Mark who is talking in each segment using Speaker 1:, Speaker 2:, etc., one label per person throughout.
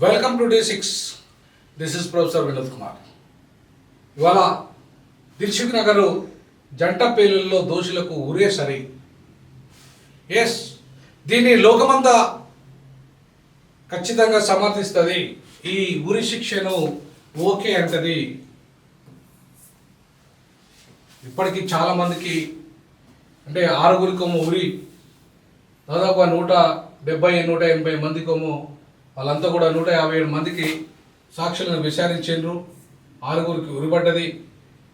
Speaker 1: Welcome to D6. This is professor Vinod Kumar. ఇవాళ దిల్సుఖ్ నగర్ జంట పేలుల్లో దోషులకు ఉరే సరి. ఎస్, దీన్ని లోకమంతా ఖచ్చితంగా సమర్థిస్తుంది. ఈ ఉరి శిక్షను ఓకే అంటది. ఇప్పటికీ చాలామందికి అంటే 6 ఉరి, దాదాపు 170-180 మందికేమో వాళ్ళంతా కూడా 157 మందికి సాక్షులను విచారించారు. 6 ఉరిపడ్డది.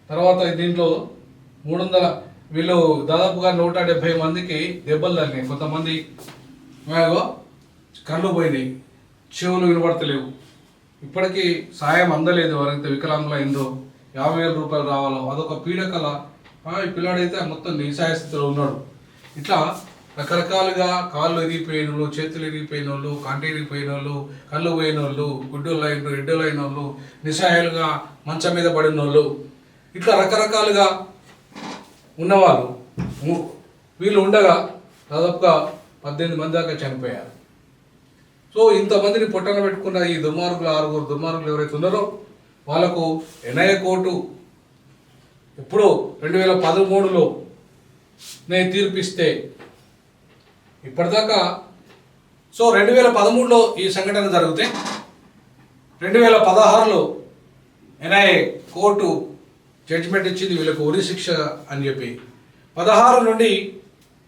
Speaker 1: తర్వాత దీంట్లో 300 వీళ్ళు దాదాపుగా 170 మందికి దెబ్బలు తగినాయి. కొంతమంది కళ్ళు పోయినాయి, చెవులు వినబడతలేవు. ఇప్పటికీ సాయం అందలేదు. ఎవరైతే వికలాంగులైందో 50,000 రూపాయలు రావాలో అదొక పీడకల. ఈ పిల్లాడైతే మొత్తం నిస్సహాయ స్థితిలో ఉన్నాడు. ఇట్లా రకరకాలుగా కాళ్ళు ఇరిగిపోయిన వాళ్ళు, చేతులు ఇరిగిపోయిన వాళ్ళు, కంటి ఇరిగిపోయిన వాళ్ళు, కళ్ళు పోయిన వాళ్ళు, ఎడ్డలైన వాళ్ళు, నిస్సహాయాలుగా మంచం మీద పడిన వాళ్ళు, ఇట్లా రకరకాలుగా ఉన్నవాళ్ళు వీళ్ళు ఉండగా దాదాపుగా 18 మంది దాకా చనిపోయారు. సో ఇంతమందిని పొట్టన పెట్టుకున్న ఈ దుర్మార్గులు 6 దుర్మార్గులు ఎవరైతే ఉన్నారో వాళ్ళకు ఎన్ఐఏ కోర్టు ఇప్పుడు 2013లో నేను తీర్పిస్తే ఇప్పటిదాకా 2013లో ఈ సంఘటన జరిగితే 2016లో ఎన్ఐఏ కోర్టు జడ్జిమెంట్ ఇచ్చింది వీళ్ళకు ఉరి శిక్ష అని చెప్పి. 16 నుండి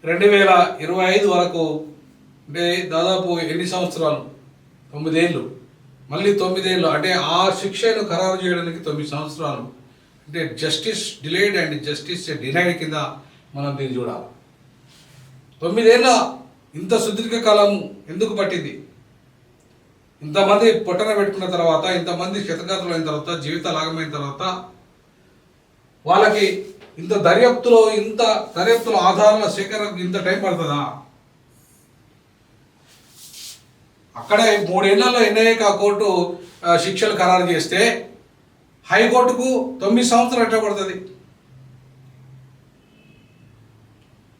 Speaker 1: 2025 వరకు అంటే దాదాపు ఎన్ని సంవత్సరాలు? 9 ఏళ్ళు. మళ్ళీ 9 ఏళ్ళు అంటే ఆ శిక్షను ఖరారు చేయడానికి 9 సంవత్సరాలు. అంటే justice delayed and justice denied కింద మనం దీన్ని చూడాలి. 9 ఏళ్ళ ఇంత సుదీర్ఘకాలం ఎందుకు పట్టింది? ఇంతమంది పొట్టన పెట్టుకున్న తర్వాత, ఇంతమంది క్షతగాతులు అయిన తర్వాత, జీవిత లాగమైన తర్వాత వాళ్ళకి ఇంత దర్యాప్తులో ఆధారాల సేకరణకు ఇంత టైం పడుతుందా? అక్కడే 3 ఏళ్లలో ఎన్ఐఏ కోర్టు శిక్షలు ఖరారు చేస్తే హైకోర్టుకు 9 సంవత్సరాలు ఎట్లా పడుతుంది?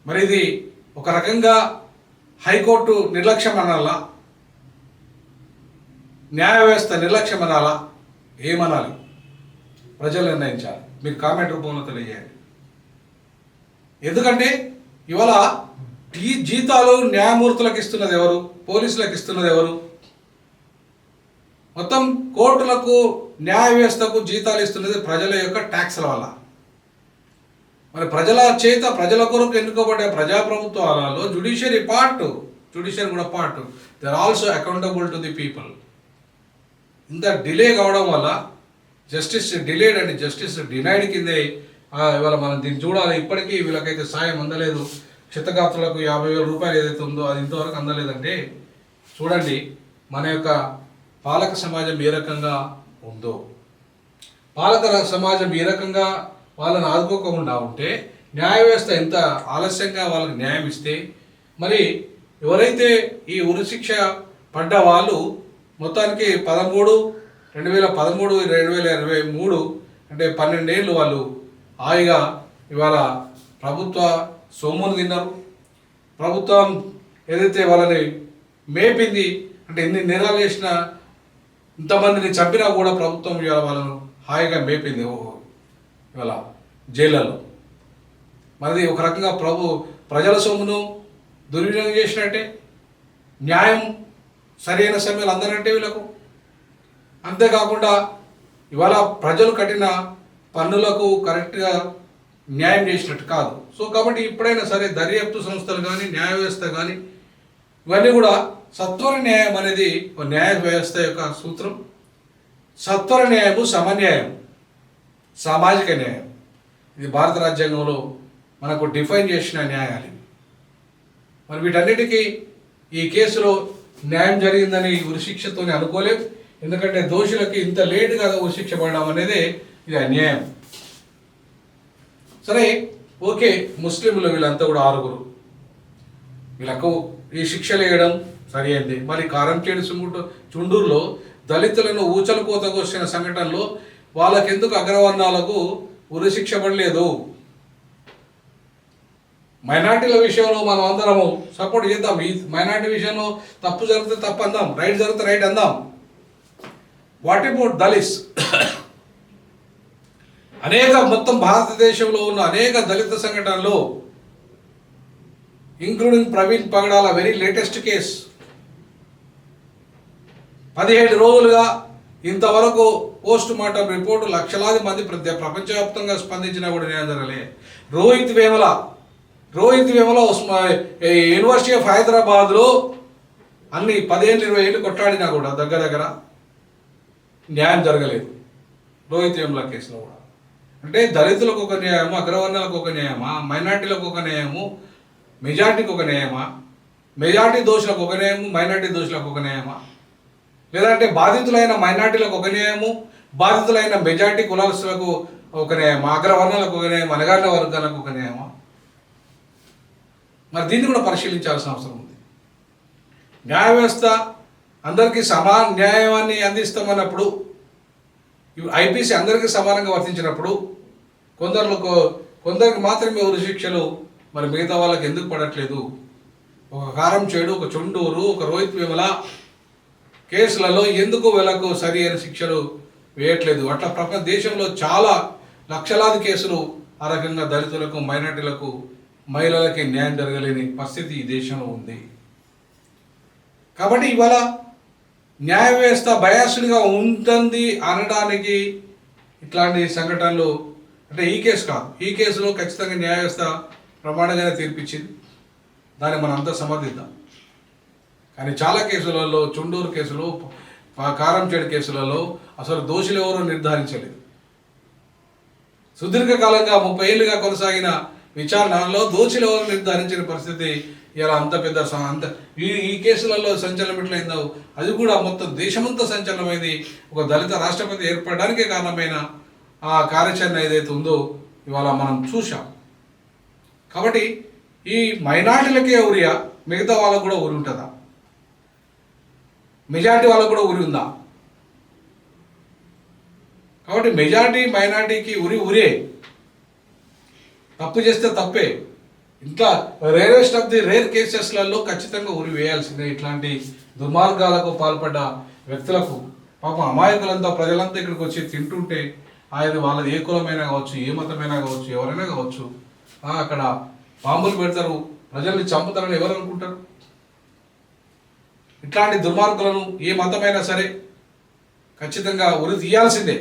Speaker 1: మరి ఇది ఒక రకంగా హైకోర్టు నిర్లక్ష్యం అనాలా, న్యాయ వ్యవస్థ నిర్లక్ష్యం అనాలా, ఏమనాలి? ప్రజలు నిర్ణయించాలి. మీరు కామెంట్ రూపంలో తెలియజేయండి. ఎందుకంటే ఇవాళ జీతాలు న్యాయమూర్తులకు ఇస్తున్నది ఎవరు? పోలీసులకు ఇస్తున్నది ఎవరు? మొత్తం కోర్టులకు, న్యాయ వ్యవస్థకు జీతాలు ఇస్తున్నది ప్రజల యొక్క ట్యాక్స్ల వల్ల. మరి ప్రజల కొరకు ఎన్నుకోబడ్డ ప్రజాప్రభుత్వాలలో జ్యుడిషియరీ కూడా part, they are also accountable to the people. ఇంత డిలే కావడం వల్ల justice delayed and justice denied కిందే ఇవాళ మనం దీన్ని చూడాలి. ఇప్పటికీ వీళ్ళకైతే సాయం అందలేదు. క్షతగాత్రులకు 50,000 రూపాయలు ఏదైతే ఉందో అది ఇంతవరకు అందలేదంటే చూడండి మన యొక్క పాలక సమాజం ఏ రకంగా ఉందో. పాలక సమాజం ఏ రకంగా వాళ్ళని ఆదుకోకుండా ఉంటే, న్యాయ వ్యవస్థ ఎంత ఆలస్యంగా వాళ్ళకి న్యాయం ఇస్తే, మరి ఎవరైతే ఈ ఉరిశిక్ష పడ్డ వాళ్ళు మొత్తానికి 2013, 2023 అంటే 12 ఏళ్ళు వాళ్ళు హాయిగా ఇవాళ ప్రభుత్వ సొమ్మును తిన్నారు. ప్రభుత్వం ఏదైతే వాళ్ళని మేపింది అంటే ఎన్ని నేరాలు చేసినా, ఇంతమందిని చంపినా కూడా ప్రభుత్వం ఇవాళ వాళ్ళను హాయిగా మేపింది ఇవాళ జైళ్ళలో. మనది ఒక రకంగా ప్రజల సొమ్మును దుర్వినియోగం చేసినట్టే, న్యాయం సరైన సమయంలో అందరంటే వీళ్ళకు. అంతేకాకుండా ఇవాళ ప్రజలు కట్టిన పన్నులకు కరెక్ట్గా న్యాయం చేసినట్టు కాదు. సో కాబట్టి ఇప్పుడైనా సరే దర్యాప్తు సంస్థలు కానీ, న్యాయ వ్యవస్థ కానీ ఇవన్నీ కూడా సత్వర న్యాయం అనేది న్యాయ వ్యవస్థ యొక్క సూత్రం. సత్వర న్యాయము, సమన్యాయం, సామాజిక న్యాయం, ఇది భారత రాజ్యాంగంలో మనకు డిఫైన్ చేసిన న్యాయాలు. మరి వీటన్నిటికీ ఈ కేసులో న్యాయం జరిగిందని ఉరిశిక్షతోనే అనుకోలేం. ఎందుకంటే దోషులకి ఇంత లేటుగా ఉరిశిక్ష పడడం అనేది ఇది అన్యాయం. సరే, ఓకే, ముస్లింలు వీళ్ళంతా కూడా 6 వీళ్ళకు ఈ శిక్షలు వేయడం సరి అయింది. మరి కారంచేడు చుండూరులో దళితులను ఊచలు కోతకు వచ్చిన సంఘటనలో వాళ్ళకెందుకు అగ్రవర్ణాలకు ఉరిశిక్ష పడలేదు? మైనార్టీల విషయంలో మనం అందరము సపోర్ట్ చేద్దాం. ఈ మైనార్టీ విషయంలో తప్పు జరిగితే తప్పు అందాం, రైట్ జరిగితే రైట్ అందాం. What about dalits? అనేక మొత్తం భారతదేశంలో ఉన్న అనేక దళిత సంఘటనలు, including Praveen Pagadala very latest case, 17 రోజులుగా ఇంతవరకు పోస్ట్ మార్టం రిపోర్టు లక్షలాది మంది ప్రపంచవ్యాప్తంగా స్పందించినా కూడా న్యాయం జరగలే. రోహిత్ వేముల యూనివర్సిటీ ఆఫ్ హైదరాబాద్లో అన్ని 15-20 ఏళ్ళు కొట్లాడినా కూడా దగ్గర న్యాయం జరగలేదు. రోహిత్ వేముల కేసులో కూడా అంటే దళితులకు ఒక న్యాయము, అగ్రవర్ణాలకు ఒక న్యాయమా, మైనార్టీలకు ఒక న్యాయము, మెజార్టీకి ఒక న్యాయమా, మెజార్టీ దోషులకు ఒక న్యాయము, మైనార్టీ దోషులకు ఒక న్యాయమా, లేదంటే బాధితులైన మైనార్టీలకు ఒక న్యాయము, బాధితులైన మెజార్టీ కులాలకు ఒక న్యాయమా, అగ్రవర్ణాలకు ఒక న్యాయం, అణగారిన వర్గాలకు ఒక న్యాయమా? మరి దీన్ని కూడా పరిశీలించాల్సిన అవసరం ఉంది. న్యాయ వ్యవస్థ అందరికీ సమాన న్యాయాన్ని అందిస్తామన్నప్పుడు, ఐపీసీ అందరికీ సమానంగా వర్తించినప్పుడు కొందరికి మాత్రమే ఉరి శిక్షలు, మరి మిగతా వాళ్ళకి ఎందుకు పడట్లేదు? ఒక కారం చేడు, ఒక చుండూరు, ఒక రోహిత్ వేముల కేసులలో ఎందుకు వీళ్ళకు సరి అయిన శిక్షలు వేయట్లేదు? అట్లా దేశంలో చాలా లక్షలాది కేసులు ఆ రకంగా దళితులకు, మైనార్టీలకు, మహిళలకి న్యాయం జరగలేని పరిస్థితి ఈ దేశంలో ఉంది. కాబట్టి ఇవాళ న్యాయ వ్యవస్థ బయాస్డ్గా ఉంటుంది అనడానికి ఇట్లాంటి సంఘటనలు, అంటే ఈ కేసు కాదు, ఈ కేసులో ఖచ్చితంగా న్యాయ వ్యవస్థ ప్రమాణంగానే తీర్పిచ్చింది, దాన్ని మనం అంతా సమర్థిద్దాం. కానీ చాలా కేసులలో, చుండూరు కేసులు, కారంచేడు కేసులలో అసలు దోషులు ఎవరో నిర్ధారించలేదు. సుదీర్ఘకాలంగా 30 ఏళ్ళుగా కొనసాగిన విచారణలో దోషులు ఎవరు నిర్ధారించిన పరిస్థితి ఇలా అంత పెద్ద ఈ కేసులలో సంచలనం ఎట్లయిందో అది కూడా మొత్తం దేశమంతా సంచలనమైంది. ఒక దళిత రాష్ట్రపతి ఏర్పడడానికే కారణమైన ఆ కార్యాచరణ ఏదైతే ఉందో ఇవాళ మనం చూసాం. కాబట్టి ఈ మైనార్టీలకే ఉరియా, మిగతా వాళ్ళకు కూడా ఉరి ఉంటుందా? మెజార్టీ వాళ్ళకు కూడా ఉరి ఉందా? కాబట్టి మెజార్టీ మైనార్టీకి ఉరే, తప్పు చేస్తే తప్పే. ఇంకా రేరెస్ట్ ఆఫ్ ది రేర్ కేసెస్లలో ఖచ్చితంగా ఉరి వేయాల్సిందే. ఇట్లాంటి దుర్మార్గాలకు పాల్పడ్డ వ్యక్తులకు, పాపం అమాయకులంతా ప్రజలంతా ఇక్కడికి వచ్చి తింటుంటే ఆయన వాళ్ళది ఏ కులమైనా కావచ్చు, ఏ మతమైనా కావచ్చు, ఎవరైనా కావచ్చు, అక్కడ బాంబులు పెడతారు, ప్రజల్ని చంపుతారని ఎవరు అనుకుంటారు? ఇట్లాంటి దుర్మార్గులను ఏ మతమైనా సరే ఖచ్చితంగా ఉరి తీయాల్సిందే.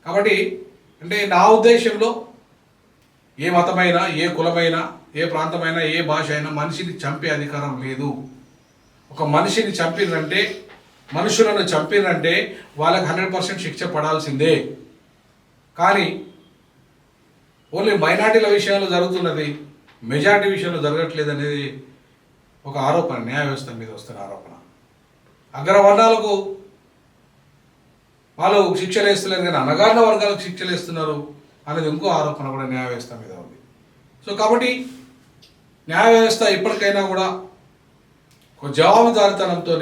Speaker 1: కాబట్టి అంటే నా ఉద్దేశంలో ఏ మతమైనా, ఏ కులమైనా, ఏ ప్రాంతమైనా, ఏ భాష అయినా మనిషిని చంపే అధికారం లేదు. ఒక మనిషిని చంపినంటే, మనుషులను చంపినంటే వాళ్ళకి 100% శిక్ష పడాల్సిందే. కానీ ఓన్లీ మైనార్టీల విషయంలో జరుగుతున్నది, మెజార్టీ విషయంలో జరగట్లేదు అనేది ఒక ఆరోపణ, న్యాయ వ్యవస్థ మీద వస్తున్న ఆరోపణ. అగ్రవర్ణాలకు వాళ్ళు శిక్షలు వేస్తలేరు కానీ అణగారిన వర్గాలకు శిక్షలు వేస్తున్నారు అనేది ఇంకో ఆరోపణ కూడా న్యాయ వ్యవస్థ మీద ఉంది. సో కాబట్టి న్యాయ వ్యవస్థ ఇప్పటికైనా కూడా ఒక జవాబుదారితనంతో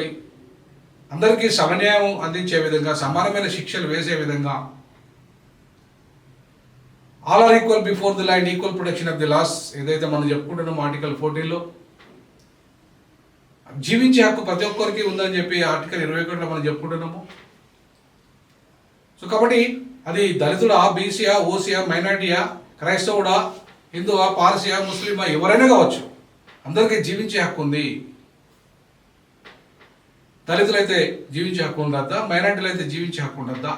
Speaker 1: అందరికీ సమన్యాయం అందించే విధంగా, సమానమైన శిక్షలు వేసే విధంగా, all are equal before the law and equal protection of the laws ఏదైతే మనం చెప్పుకుంటున్నామో ఆర్టికల్ 14లో, జీవించే హక్కు ప్రతి ఒక్కరికి ఉందని చెప్పి ఆర్టికల్ 21లో మనం చెప్పుకుంటున్నాము. సో కాబట్టి అది దళితుడా, బీసీయా, ఓసీయా, మైనార్టీయా, క్రైస్తవుడా, హిందువా, పార్సీయా, ముస్లిమా, ఎవరైనా కావచ్చు, అందరికీ జీవించే హక్కు ఉంది. దళితులైతే జీవించే హక్కు ఉండద్దా? మైనార్టీలు అయితే జీవించే హక్కు ఉండద్దా?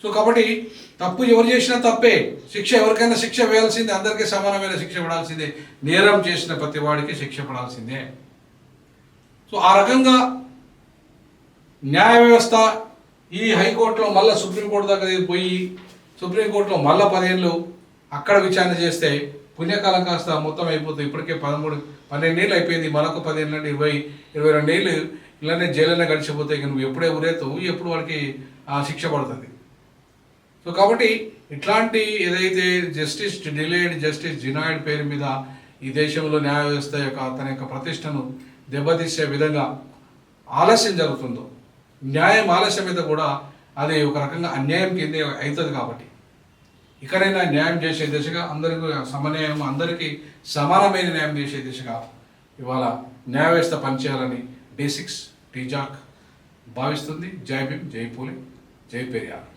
Speaker 1: సో కాబట్టి తప్పు ఎవరు చేసినా తప్పే, శిక్ష ఎవరికైనా శిక్ష వేయాల్సిందే, అందరికీ సమానమైన శిక్ష పడాల్సిందే, నేరం చేసిన ప్రతి వాడికి శిక్ష పడాల్సిందే. సో ఆ రకంగా న్యాయ వ్యవస్థ ఈ హైకోర్టులో మళ్ళీ సుప్రీంకోర్టు దాకా పోయి సుప్రీంకోర్టులో మళ్ళీ 10 ఏళ్ళు అక్కడ విచారణ చేస్తే పుణ్యకాలం కాస్త మొత్తం అయిపోతుంది. ఇప్పటికే 12 ఏళ్ళు అయిపోయింది, మరొక 10 ఏళ్ళు అంటే 22 ఏళ్ళు ఇలానే జైలునే గడిచిపోతాయి. నువ్వు ఎప్పుడే ఉరేతావు, ఎప్పుడు వాడికి శిక్ష పడుతుంది. సో కాబట్టి ఇట్లాంటి ఏదైతే జస్టిస్ డిలేడ్, జస్టిస్ డినైడ్ పేరు మీద ఈ దేశంలో న్యాయ వ్యవస్థ యొక్క తన యొక్క ప్రతిష్టను దెబ్బతీసే విధంగా ఆలస్యం జరుగుతుందో, న్యాయం ఆలస్యం మీద కూడా అది ఒక రకంగా అన్యాయం కిందే అవుతుంది. కాబట్టి ఇకనైనా న్యాయం చేసే దిశగా, అందరికీ సమన్యాయం, అందరికీ సమానమైన న్యాయం చేసే దిశగా ఇవాళ న్యాయ వ్యవస్థ పనిచేయాలని D6 TJAC భావిస్తుంది. జై భీమ్, జై పూలే, జై పెరియార్.